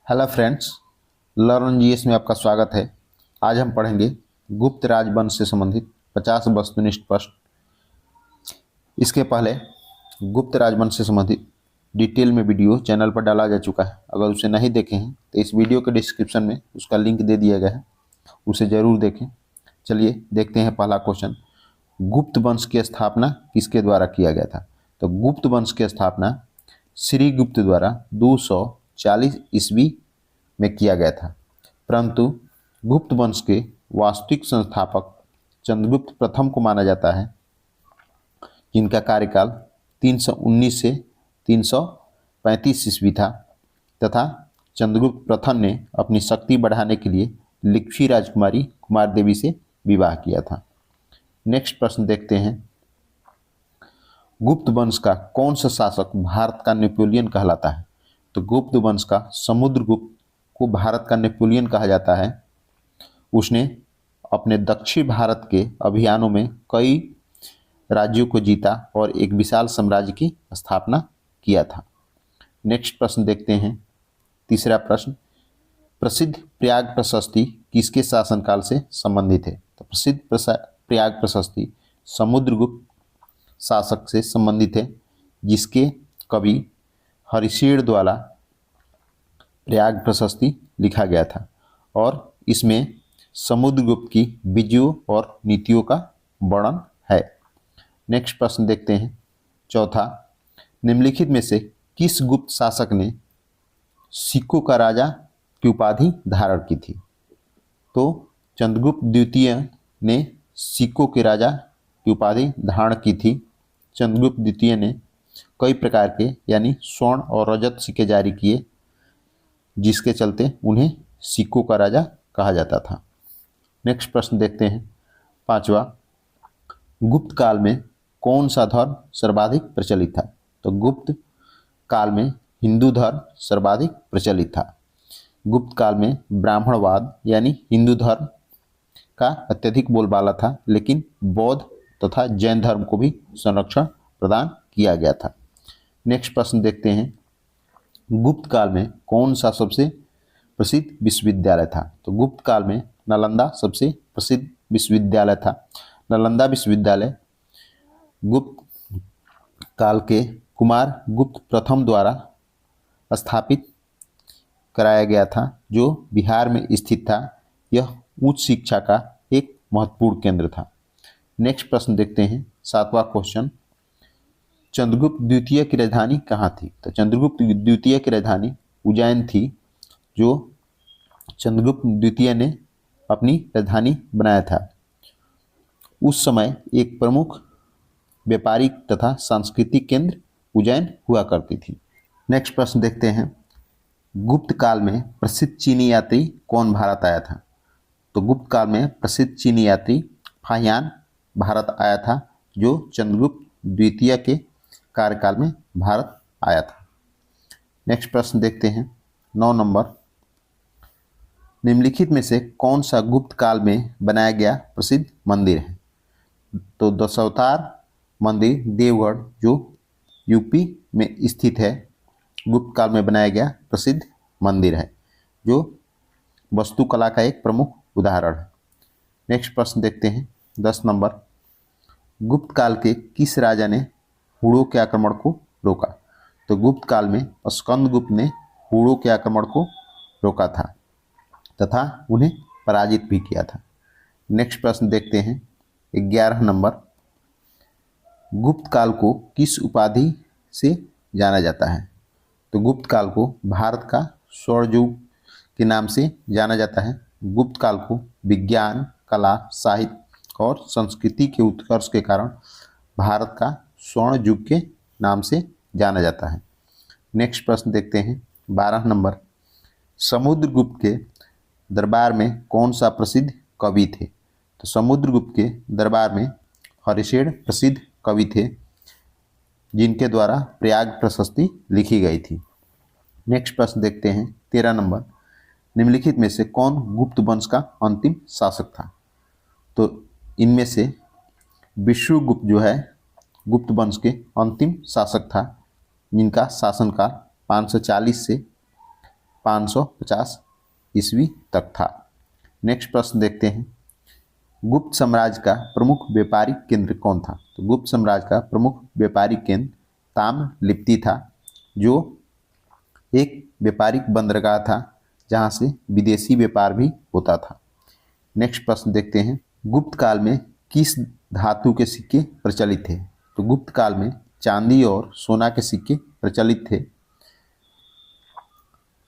Hello friends, learn GS में आपका स्वागत है। आज हम पढ़ेंगे गुप्त राजवंश से संबंधित 50 वस्तुनिष्ठ प्रश्न। इसके पहले गुप्त राजवंश से संबंधित डिटेल में वीडियो चैनल पर डाला जा चुका है। अगर उसे नहीं देखे हैं तो इस वीडियो के डिस्क्रिप्शन में उसका लिंक दे दिया गया है, उसे ज़रूर देखें। चलिए देखते हैं पहला क्वेश्चन। गुप्त वंश की स्थापना किसके द्वारा किया गया था? तो गुप्त वंश की स्थापना श्रीगुप्त द्वारा 240 ईस्वी में किया गया था, परंतु गुप्त वंश के वास्तविक संस्थापक चंद्रगुप्त प्रथम को माना जाता है, जिनका कार्यकाल 319 से 335 ईस्वी था तथा चंद्रगुप्त प्रथम ने अपनी शक्ति बढ़ाने के लिए लिच्छवी राजकुमारी कुमार देवी से विवाह किया था। नेक्स्ट प्रश्न देखते हैं। गुप्त वंश का कौन सा शासक भारत का नेपोलियन कहलाता है? तो गुप्त वंश का समुद्रगुप्त को भारत का नेपोलियन कहा जाता है। उसने अपने दक्षिण भारत के अभियानों में कई राज्यों को जीता और एक विशाल साम्राज्य की स्थापना किया था। नेक्स्ट प्रश्न देखते हैं। तीसरा प्रश्न, प्रसिद्ध प्रयाग प्रशस्ति किसके शासनकाल से संबंधित है? तो प्रसिद्ध प्रयाग प्रशस्ति समुद्रगुप्त शासक से संबंधित है, जिसके कवि हरिशेर द्वारा प्रयाग प्रशस्ति लिखा गया था और इसमें समुद्रगुप्त की विजयों और नीतियों का वर्णन है। नेक्स्ट प्रश्न देखते हैं। चौथा, निम्नलिखित में से किस गुप्त शासक ने सिक्कों का राजा की उपाधि धारण की थी? तो चंद्रगुप्त द्वितीय ने सिक्कों के राजा की उपाधि धारण की थी। चंद्रगुप्त द्वितीय ने कई प्रकार के यानी स्वर्ण और रजत सिक्के जारी किए, जिसके चलते उन्हें सिक्कों का राजा कहा जाता था। नेक्स्ट प्रश्न देखते हैं। पांचवा, गुप्त काल में कौन सा धर्म सर्वाधिक प्रचलित था? तो गुप्त काल में हिंदू धर्म सर्वाधिक प्रचलित था। गुप्त काल में ब्राह्मणवाद यानी हिंदू धर्म का अत्यधिक बोलबाला था, लेकिन बौद्ध तथा जैन धर्म को भी संरक्षण प्रदान किया गया था। नेक्स्ट प्रश्न देखते हैं। गुप्त काल में कौन सा सबसे प्रसिद्ध विश्वविद्यालय था? तो गुप्त काल में नालंदा सबसे प्रसिद्ध विश्वविद्यालय था। नालंदा विश्वविद्यालय गुप्त काल के कुमार गुप्त प्रथम द्वारा स्थापित कराया गया था, जो बिहार में स्थित था। यह उच्च शिक्षा का एक महत्वपूर्ण केंद्र था। नेक्स्ट प्रश्न देखते हैं। सातवां क्वेश्चन, चंद्रगुप्त द्वितीय की राजधानी कहाँ थी? तो चंद्रगुप्त द्वितीय की राजधानी उज्जैन थी, जो चंद्रगुप्त द्वितीय ने अपनी राजधानी बनाया था। उस समय एक प्रमुख व्यापारिक तथा सांस्कृतिक केंद्र उज्जैन हुआ करती थी। नेक्स्ट प्रश्न देखते हैं। गुप्त काल में प्रसिद्ध चीनी यात्री कौन भारत आया था? तो गुप्त काल में प्रसिद्ध चीनी यात्री फाहियान भारत आया था, जो चंद्रगुप्त द्वितीय के कार्यकाल में भारत आया था। नेक्स्ट प्रश्न देखते हैं। 9 नंबर, निम्नलिखित में से कौन सा गुप्त काल में बनाया गया प्रसिद्ध मंदिर है? तो दशावतार मंदिर देवगढ़, जो यूपी में स्थित है, गुप्त काल में बनाया गया प्रसिद्ध मंदिर है, जो वास्तुकला का एक प्रमुख उदाहरण है। नेक्स्ट प्रश्न देखते हैं। 10 नंबर, गुप्त काल के किस राजा ने हुड़ों के आक्रमण को रोका? तो गुप्त काल में स्कंदगुप्त ने हुड़ों के आक्रमण को रोका था तथा उन्हें पराजित भी किया था। नेक्स्ट प्रश्न देखते हैं। 11 नंबर, गुप्त काल को किस उपाधि से जाना जाता है? तो गुप्त काल को भारत का स्वर्ण युग के नाम से जाना जाता है। गुप्त काल को विज्ञान, कला, साहित्य और संस्कृति के उत्कर्ष के कारण भारत का स्वर्ण युग के नाम से जाना जाता है। नेक्स्ट प्रश्न देखते हैं। 12 नंबर, समुद्रगुप्त के दरबार में कौन सा प्रसिद्ध कवि थे? तो समुद्रगुप्त के दरबार में हरिशेर प्रसिद्ध कवि थे, जिनके द्वारा प्रयाग प्रशस्ति लिखी गई थी। नेक्स्ट प्रश्न देखते हैं। 13 नंबर, निम्नलिखित में से कौन गुप्त वंश का अंतिम शासक था? तो इनमें से विष्णुगुप्त जो है गुप्त वंश के अंतिम शासक था, जिनका शासनकाल 540 से 550 ईस्वी तक था। नेक्स्ट प्रश्न देखते हैं, गुप्त साम्राज्य का प्रमुख व्यापारिक केंद्र कौन था? तो गुप्त साम्राज्य का प्रमुख व्यापारिक केंद्र ताम्रलिप्ति था, जो एक व्यापारिक बंदरगाह था जहां से विदेशी व्यापार भी होता था। नेक्स्ट प्रश्न देखते हैं, गुप्त काल में किस धातु के सिक्के प्रचलित थे? तो गुप्त काल में चांदी और सोना के सिक्के प्रचलित थे,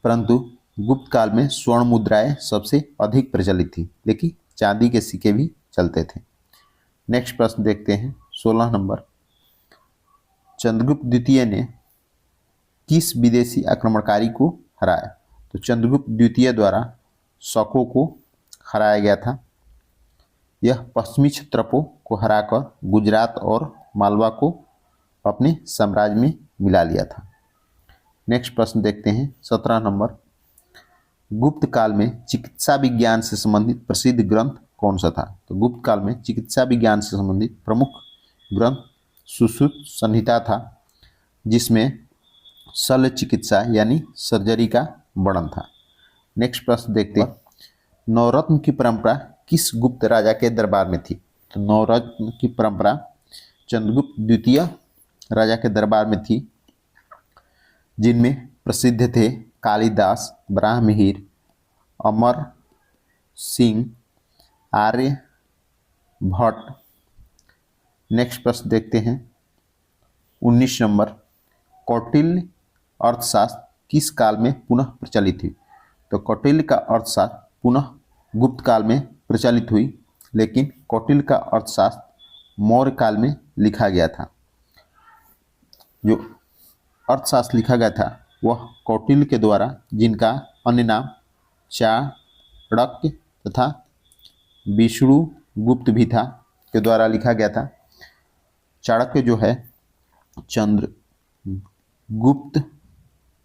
परंतु गुप्त काल में स्वर्ण मुद्राएं सबसे अधिक प्रचलित थी, लेकिन चांदी के सिक्के भी चलते थे। नेक्स्ट प्रश्न देखते हैं 16 नंबर, चंद्रगुप्त द्वितीय ने किस विदेशी आक्रमणकारी को हराया? तो चंद्रगुप्त द्वितीय द्वारा शकों को हराया गया था। यह पश्चिमी क्षत्रपों को हराकर गुजरात और मालवा को अपने साम्राज्य में मिला लिया था। नेक्स्ट प्रश्न देखते हैं 17 नंबर, गुप्त काल में चिकित्सा विज्ञान से संबंधित प्रसिद्ध ग्रंथ कौन सा था? तो गुप्त काल में चिकित्सा विज्ञान से संबंधित प्रमुख ग्रंथ सुश्रुत संहिता था, जिसमें शल्य चिकित्सा यानी सर्जरी का वर्णन था। नेक्स्ट प्रश्न देखते हैं, नवरत्न की परंपरा किस गुप्त राजा के दरबार में थी? तो नवरत्न की परंपरा चंद्रगुप्त द्वितीय राजा के दरबार में थी, जिनमें प्रसिद्ध थे कालिदास, ब्राह्महीर, अमर सिंह, आर्यभट्ट। नेक्स्ट प्रश्न देखते हैं 19 नंबर, कौटिल्य अर्थशास्त्र किस काल में पुनः प्रचलित हुई? तो कौटिल्य का अर्थशास्त्र पुनः गुप्त काल में प्रचलित हुई, लेकिन कौटिल्य का अर्थशास्त्र मौर्य काल में लिखा गया था। जो अर्थशास्त्र लिखा गया था वह कौटिल्य के द्वारा, जिनका अन्य नाम चाणक्य तथा विष्णुगुप्त भी था, के द्वारा लिखा गया था। चाणक्य जो है चंद्रगुप्त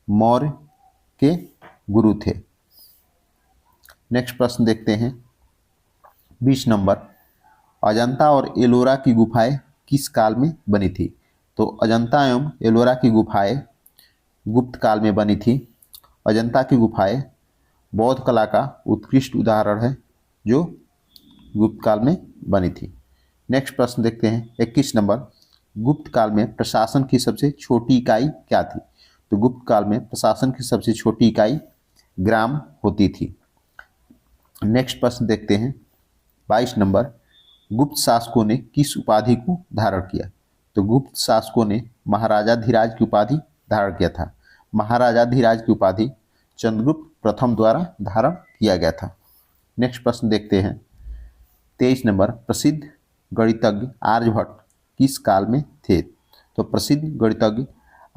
मौर्य के गुरु थे। नेक्स्ट प्रश्न देखते हैं 20 नंबर, अजंता और एलोरा की गुफाएं किस काल में बनी थी? तो अजंता एवं एलोरा की गुफाएं गुप्त काल में बनी थी। अजंता की गुफाएं बौद्ध कला का उत्कृष्ट उदाहरण है, जो गुप्त काल में बनी थी। नेक्स्ट प्रश्न देखते हैं 21 नंबर, गुप्त काल में प्रशासन की सबसे छोटी इकाई क्या थी? तो गुप्त काल में प्रशासन की सबसे छोटी इकाई ग्राम होती थी। नेक्स्ट प्रश्न देखते हैं 22 नंबर, गुप्त शासकों ने किस उपाधि को धारण किया? तो गुप्त शासकों ने महाराजाधिराज की उपाधि धारण किया था। महाराजाधिराज की उपाधि चंद्रगुप्त प्रथम द्वारा धारण किया गया था। नेक्स्ट प्रश्न देखते हैं 23 नंबर, प्रसिद्ध गणितज्ञ आर्यभट्ट किस काल में थे? तो प्रसिद्ध गणितज्ञ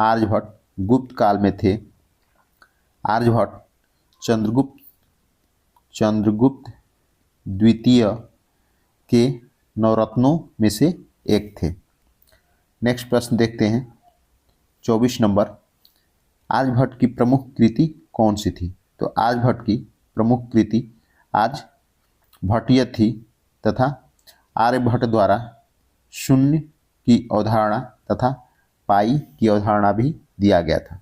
आर्यभट्ट गुप्त काल में थे। आर्यभट्ट चंद्रगुप्त द्वितीय के नवरत्नों में से एक थे। नेक्स्ट प्रश्न देखते हैं 24 नंबर, आर्यभट्ट की प्रमुख कृति कौन सी थी? तो आर्यभट्ट की प्रमुख कृति आर्यभट्टीय थी तथा आर्यभट्ट द्वारा शून्य की अवधारणा तथा पाई की अवधारणा भी दिया गया था।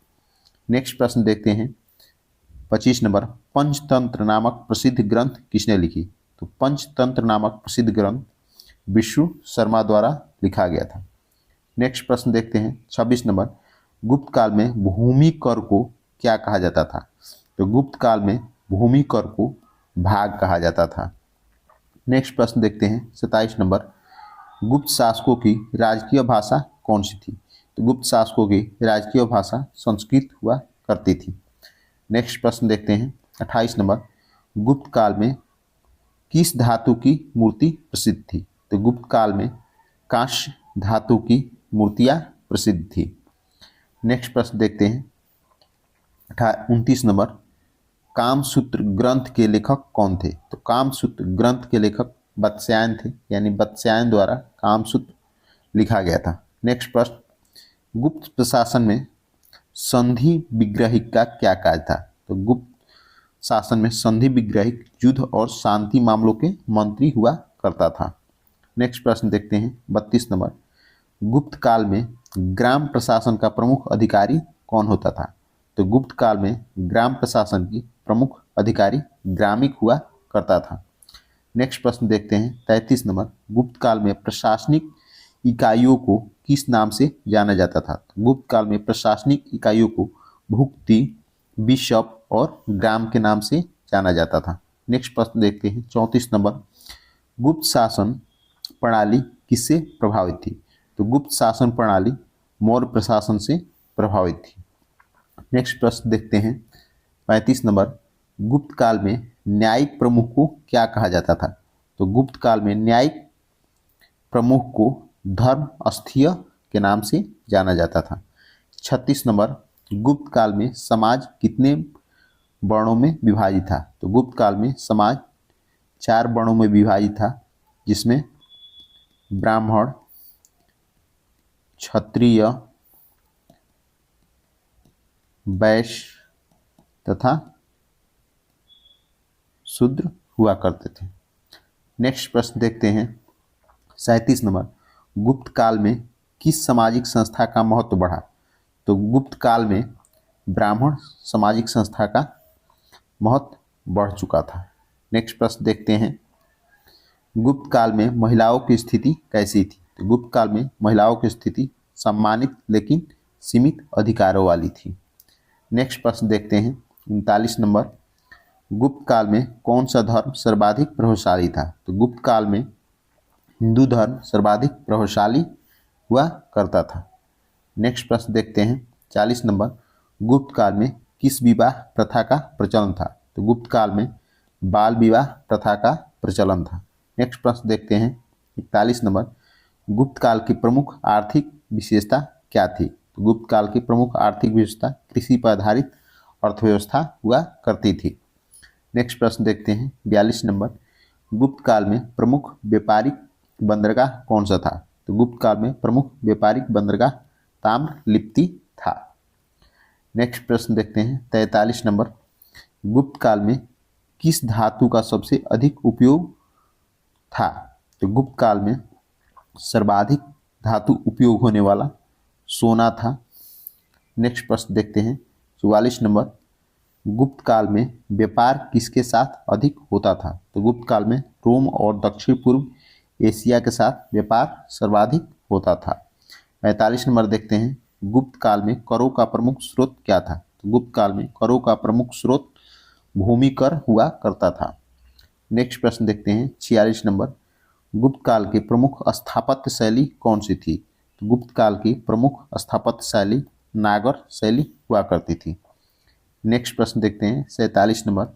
नेक्स्ट प्रश्न देखते हैं 25 नंबर, पंचतंत्र नामक प्रसिद्ध ग्रंथ किसने लिखी? तो पंचतंत्र नामक प्रसिद्ध ग्रंथ विष्णु शर्मा द्वारा लिखा गया था। नेक्स्ट प्रश्न देखते हैं 26 नंबर, गुप्त काल में भूमि कर को क्या कहा जाता था? तो गुप्त काल में भूमि कर को भाग कहा जाता था। नेक्स्ट प्रश्न देखते हैं 27 नंबर, गुप्त शासकों की राजकीय भाषा कौन सी थी? तो गुप्त शासकों की राजकीय भाषा संस्कृत हुआ करती थी। नेक्स्ट प्रश्न देखते हैं 28 नंबर, गुप्त काल में किस धातु की मूर्ति प्रसिद्ध थी? तो गुप्त काल में कांस्य धातु की मूर्तियां प्रसिद्ध थी। नेक्स्ट प्रश्न देखते हैं 29 नंबर, कामसूत्र ग्रंथ के लेखक कौन थे? तो कामसूत्र ग्रंथ के लेखक वत्स्यायन थे, यानी वत्स्यायन द्वारा कामसूत्र लिखा गया था। नेक्स्ट प्रश्न, गुप्त प्रशासन में संधि विग्रहिक का क्या कार्य था? तो गुप्त शासन में संधि विग्रहिक युद्ध और शांति मामलों के मंत्री हुआ करता था। नेक्स्ट प्रश्न देखते हैं 32 नंबर, गुप्त काल में ग्राम प्रशासन का प्रमुख अधिकारी कौन होता था? तो गुप्त काल में ग्राम प्रशासन की प्रमुख अधिकारी ग्रामिक हुआ करता था। नेक्स्ट प्रश्न देखते हैं 33 नंबर, गुप्त काल में प्रशासनिक इकाइयों को किस नाम से जाना जाता था? तो गुप्त काल में प्रशासनिक इकाइयों को भुक्ति, बिशप और ग्राम के नाम से जाना जाता था। नेक्स्ट प्रश्न देखते हैं 34 नंबर, गुप्त शासन प्रणाली किससे प्रभावित थी? तो गुप्त शासन प्रणाली मौर्य प्रशासन से प्रभावित थी। नेक्स्ट प्रश्न देखते हैं 35 नंबर, गुप्त काल में न्यायिक प्रमुख को क्या कहा जाता था? तो गुप्त काल में न्यायिक प्रमुख को धर्मस्थीय के नाम से जाना जाता था। 36 नंबर, गुप्त काल में समाज कितने वर्णों में विभाजित था? तो गुप्त काल में समाज 4 वर्णों में विभाजित था, जिसमें ब्राह्मण, क्षत्रिय, वैश्य तथा शूद्र हुआ करते थे। नेक्स्ट प्रश्न देखते हैं 37 नंबर, गुप्त काल में किस सामाजिक संस्था का महत्व बढ़ा? तो गुप्त काल में ब्राह्मण सामाजिक संस्था का महत्व बढ़ चुका था। नेक्स्ट प्रश्न देखते हैं, गुप्त काल में महिलाओं की स्थिति कैसी थी? तो गुप्त काल में महिलाओं की स्थिति सम्मानित लेकिन सीमित अधिकारों वाली थी। नेक्स्ट प्रश्न देखते हैं 39 नंबर, गुप्त काल में कौन सा धर्म सर्वाधिक प्रभावशाली था? तो गुप्त काल में हिंदू धर्म सर्वाधिक प्रभावशाली हुआ करता था। नेक्स्ट प्रश्न देखते हैं 40 नंबर, गुप्त काल में किस विवाह प्रथा का प्रचलन था? तो गुप्त काल में बाल विवाह प्रथा का प्रचलन था। नेक्स्ट प्रश्न देखते हैं 41 नंबर, गुप्त काल की प्रमुख आर्थिक विशेषता क्या थी? तो गुप्त काल की प्रमुख आर्थिक विशेषता कृषि पर आधारित अर्थव्यवस्था हुआ करती थी। नेक्स्ट प्रश्न देखते हैं 42 नंबर, गुप्त काल में प्रमुख व्यापारिक बंदरगाह कौन सा था? तो गुप्त काल में प्रमुख व्यापारिक बंदरगाह ताम्रलिप्ति था। नेक्स्ट प्रश्न देखते हैं 43 नंबर, गुप्त काल में किस धातु का सबसे अधिक उपयोग था? तो गुप्त काल में सर्वाधिक धातु उपयोग होने वाला सोना था। नेक्स्ट प्रश्न देखते हैं 44 नंबर, गुप्त काल में व्यापार किसके साथ अधिक होता था? तो गुप्त काल में रोम और दक्षिण पूर्व एशिया के साथ व्यापार सर्वाधिक होता था। 45 नंबर देखते हैं, गुप्त काल में करों का प्रमुख स्रोत क्या था? तो गुप्त काल में करों का प्रमुख स्रोत भूमि कर हुआ करता था। नेक्स्ट प्रश्न देखते हैं 46 नंबर, गुप्त काल की प्रमुख स्थापत्य शैली कौन सी थी? तो गुप्त काल की प्रमुख स्थापत्य शैली नागर शैली हुआ करती थी। नेक्स्ट प्रश्न देखते हैं 47 नंबर,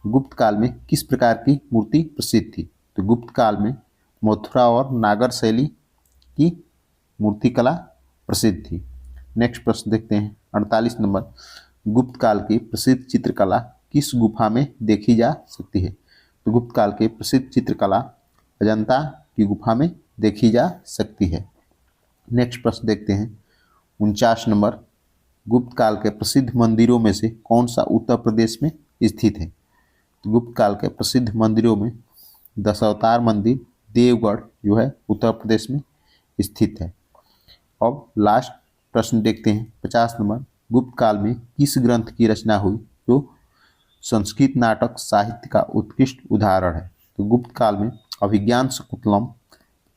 गुप्त काल में किस प्रकार की मूर्ति प्रसिद्ध थी? तो गुप्त काल में मथुरा और नागर शैली की मूर्तिकला प्रसिद्ध थी। नेक्स्ट प्रश्न देखते हैं 48 नंबर, गुप्त काल की प्रसिद्ध चित्रकला किस गुफा में देखी जा सकती है? तो गुप्त काल की प्रसिद्ध चित्रकला अजंता की गुफा में देखी जा सकती है। नेक्स्ट प्रश्न देखते हैं 49 नंबर, गुप्त काल के प्रसिद्ध मंदिरों में से कौन सा उत्तर प्रदेश में स्थित है? तो गुप्त काल के प्रसिद्ध मंदिरों में दशावतार मंदिर देवगढ़ जो है उत्तर प्रदेश में स्थित है। अब लास्ट प्रश्न देखते हैं 50 नंबर, गुप्त काल में किस ग्रंथ की रचना हुई जो संस्कृत नाटक साहित्य का उत्कृष्ट उदाहरण है? तो गुप्त काल में अभिज्ञान शकुंतलम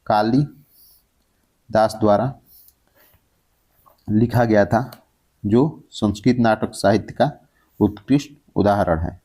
कालिदास द्वारा लिखा गया था, जो संस्कृत नाटक साहित्य का उत्कृष्ट उदाहरण है।